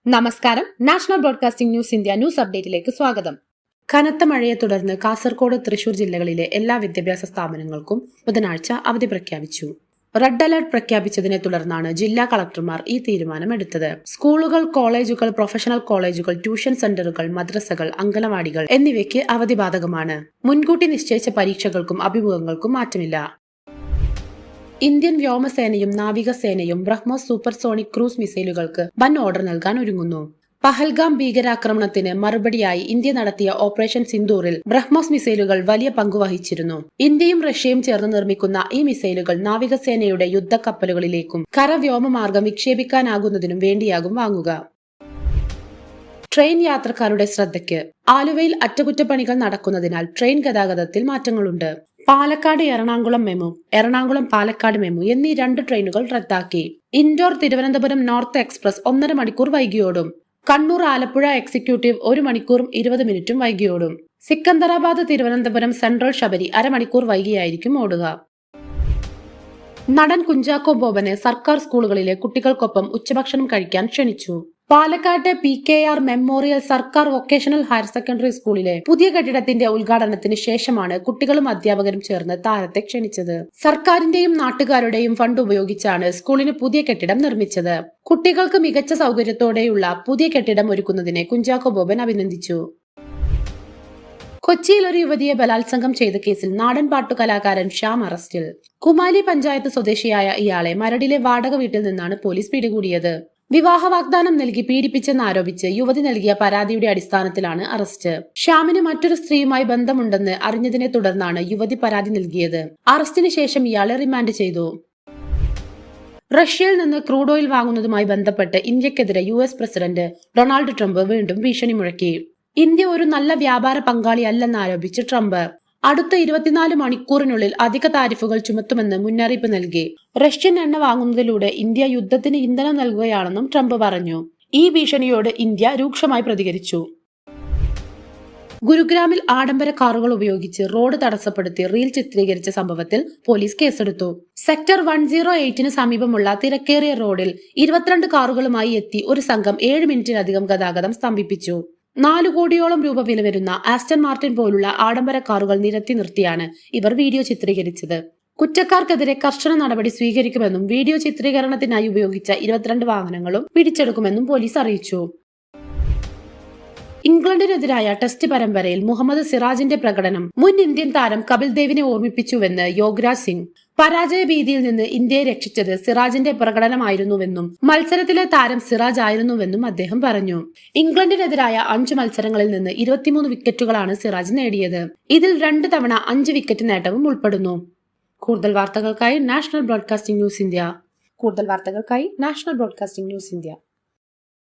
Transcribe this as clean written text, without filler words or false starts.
നമസ്കാരം. National broadcasting news India news അപ്ഡേറ്റിലേക്ക് സ്വാഗതം. കനത്ത മഴയെ തുടർന്ന് കാസർഗോഡ്, തൃശൂർ ജില്ലകളിലെ എല്ലാ വിദ്യാഭ്യാസ സ്ഥാപനങ്ങൾക്കും ബുധനാഴ്ച അവധി പ്രഖ്യാപിച്ചു. റെഡ് അലർട്ട് പ്രഖ്യാപിച്ചതിനെ തുടർന്നാണ് ജില്ലാ കളക്ടർമാർ ഈ തീരുമാനമെടുത്തത്. സ്കൂളുകൾ, കോളേജുകൾ, പ്രൊഫഷണൽ കോളേജുകൾ, ട്യൂഷൻ സെന്ററുകൾ, മദ്രസകൾ, അംഗനവാടികൾ എന്നിവയ്ക്ക് അവധി ബാധകമാണ്. മുൻകൂട്ടി നിശ്ചയിച്ച പരീക്ഷകൾക്കും അഭിമുഖങ്ങൾക്കും മാറ്റമില്ല. ഇന്ത്യൻ വ്യോമസേനയും നാവികസേനയും ബ്രഹ്മോസ് സൂപ്പർസോണിക് ക്രൂസ് മിസൈലുകൾക്ക് വൻ ഓർഡർ നൽകാൻ ഒരുങ്ങുന്നു. പഹൽഗാം ഭീകരാക്രമണത്തിന് മറുപടിയായി ഇന്ത്യ നടത്തിയ ഓപ്പറേഷൻ സിന്ദൂറിൽ ബ്രഹ്മോസ് മിസൈലുകൾ വലിയ പങ്കുവഹിച്ചിരുന്നു. ഇന്ത്യയും റഷ്യയും ചേർന്ന് നിർമ്മിക്കുന്ന ഈ മിസൈലുകൾ നാവികസേനയുടെ യുദ്ധക്കപ്പലുകളിലേക്കും കരവ്യോമമാർഗം വിക്ഷേപിക്കാനാകുന്നതിനും വേണ്ടിയാകും വാങ്ങുക. ട്രെയിൻ യാത്രക്കാരുടെ ശ്രദ്ധയ്ക്ക്. ആലുവയിൽ അറ്റകുറ്റപ്പണികൾ നടക്കുന്നതിനാൽ ട്രെയിൻ ഗതാഗതത്തിൽ മാറ്റങ്ങളുണ്ട്. പാലക്കാട് എറണാകുളം മെമു, എറണാകുളം പാലക്കാട് മെമു എന്നീ 2 ട്രെയിനുകൾ റദ്ദാക്കി. ഇൻഡോർ തിരുവനന്തപുരം നോർത്ത് എക്സ്പ്രസ് 1.5 മണിക്കൂർ വൈകിയോടും. കണ്ണൂർ ആലപ്പുഴ എക്സിക്യൂട്ടീവ് 1 മണിക്കൂറും 20 മിനിറ്റും വൈകിയോടും. സിക്കന്ദരാബാദ് തിരുവനന്തപുരം സെൻട്രൽ ശബരി അരമണിക്കൂർ വൈകിയായിരിക്കും ഓടുക. നടൻ കുഞ്ചാക്കോ ബോബനെ സർക്കാർ സ്കൂളുകളിലെ കുട്ടികൾക്കൊപ്പം ഉച്ചഭക്ഷണം കഴിക്കാൻ ക്ഷണിച്ചു. പാലക്കാട്ടെ PKR മെമ്മോറിയൽ സർക്കാർ വൊക്കേഷണൽ ഹയർ സെക്കൻഡറി സ്കൂളിലെ പുതിയ കെട്ടിടത്തിന്റെ ഉദ്ഘാടനത്തിന് ശേഷമാണ് കുട്ടികളും അധ്യാപകരും ചേർന്ന് താരത്തെ ക്ഷണിച്ചത്. സർക്കാരിന്റെയും നാട്ടുകാരുടെയും ഫണ്ട് ഉപയോഗിച്ചാണ് സ്കൂളിന് പുതിയ കെട്ടിടം നിർമ്മിച്ചത്. കുട്ടികൾക്ക് മികച്ച സൗകര്യത്തോടെയുള്ള പുതിയ കെട്ടിടം ഒരുക്കുന്നതിനെ കുഞ്ചാക്കോ ബോബൻ അഭിനന്ദിച്ചു. കൊച്ചിയിൽ ഒരു യുവതിയെ ബലാത്സംഗം ചെയ്ത കേസിൽ നാടൻ പാട്ടു കലാകാരൻ ശ്യാം അറസ്റ്റിൽ. കുമാലി പഞ്ചായത്ത് സ്വദേശിയായ ഇയാളെ മരടിലെ വാടക വീട്ടിൽ നിന്നാണ് പോലീസ് പിടികൂടിയത്. വിവാഹ വാഗ്ദാനം നൽകി പീഡിപ്പിച്ചെന്നാരോപിച്ച് യുവതി നൽകിയ പരാതിയുടെ അടിസ്ഥാനത്തിലാണ് അറസ്റ്റ്. ശ്യാമിന് മറ്റൊരു സ്ത്രീയുമായി ബന്ധമുണ്ടെന്ന് അറിഞ്ഞതിനെ തുടർന്നാണ് യുവതി പരാതി നൽകിയത്. അറസ്റ്റിന് ശേഷം ഇയാളെ റിമാൻഡ് ചെയ്തു. റഷ്യയിൽ നിന്ന് ക്രൂഡ് ഓയിൽ വാങ്ങുന്നതുമായി ബന്ധപ്പെട്ട് ഇന്ത്യക്കെതിരെ US പ്രസിഡന്റ് ഡൊണാൾഡ് ട്രംപ് വീണ്ടും ഭീഷണി മുഴക്കി. ഇന്ത്യ ഒരു നല്ല വ്യാപാര പങ്കാളിയല്ലെന്നാരോപിച്ച് ട്രംപ് അടുത്ത 24 മണിക്കൂറിനുള്ളിൽ അധിക താരിഫുകൾ ചുമത്തുമെന്ന് മുന്നറിയിപ്പ് നൽകി. റഷ്യൻ എണ്ണ വാങ്ങുന്നതിലൂടെ ഇന്ത്യ യുദ്ധത്തിന് ഇന്ധനം നൽകുകയാണെന്നും ട്രംപ് പറഞ്ഞു. ഈ ഭീഷണിയോട് ഇന്ത്യ രൂക്ഷമായി പ്രതികരിച്ചു. ഗുരുഗ്രാമിൽ ആഡംബര കാറുകൾ ഉപയോഗിച്ച് റോഡ് തടസ്സപ്പെടുത്തി റീൽ ചിത്രീകരിച്ച സംഭവത്തിൽ പോലീസ് കേസെടുത്തു. സെക്ടർ 108 സമീപമുള്ള തിരക്കേറിയ റോഡിൽ 22 കാറുകളുമായി എത്തി ഒരു സംഘം 7 മിനിറ്റിലധികം ഗതാഗതം സ്തംഭിപ്പിച്ചു. 4 കോടിയോളം രൂപ വില വരുന്ന ആസ്റ്റൺ മാർട്ടിൻ പോലുള്ള ആഡംബര കാറുകൾ നിരത്തി നിർത്തിയാണ് ഇവർ വീഡിയോ ചിത്രീകരിച്ചത്. കുറ്റക്കാർക്കെതിരെ കർശന നടപടി സ്വീകരിക്കുമെന്നും വീഡിയോ ചിത്രീകരണത്തിനായി ഉപയോഗിച്ച 22 വാഹനങ്ങളും പിടിച്ചെടുക്കുമെന്നും പോലീസ് അറിയിച്ചു. ഇംഗ്ലണ്ടിനെതിരായ ടെസ്റ്റ് പരമ്പരയിൽ മുഹമ്മദ് സിറാജിന്റെ പ്രകടനം മുൻ ഇന്ത്യൻ താരം കപിൽ ദേവിനെ ഓർമ്മിപ്പിച്ചുവെന്ന് യോഗരാജ് സിംഗ്. പരാജയ ഭീതിയിൽ നിന്ന് ഇന്ത്യയെ രക്ഷിച്ചത് സിറാജിന്റെ പ്രകടനമായിരുന്നുവെന്നും മത്സരത്തിലെ താരം സിറാജ് ആയിരുന്നുവെന്നും അദ്ദേഹം പറഞ്ഞു. ഇംഗ്ലണ്ടിനെതിരായ 5 മത്സരങ്ങളിൽ നിന്ന് 23 വിക്കറ്റുകളാണ് സിറാജ് നേടിയത്. ഇതിൽ 2 തവണ 5 വിക്കറ്റ് നേട്ടവും ഉൾപ്പെടുന്നു. കൂടുതൽ വാർത്തകൾക്കായി നാഷണൽ ബ്രോഡ്കാസ്റ്റിംഗ് ന്യൂസ് ഇന്ത്യ.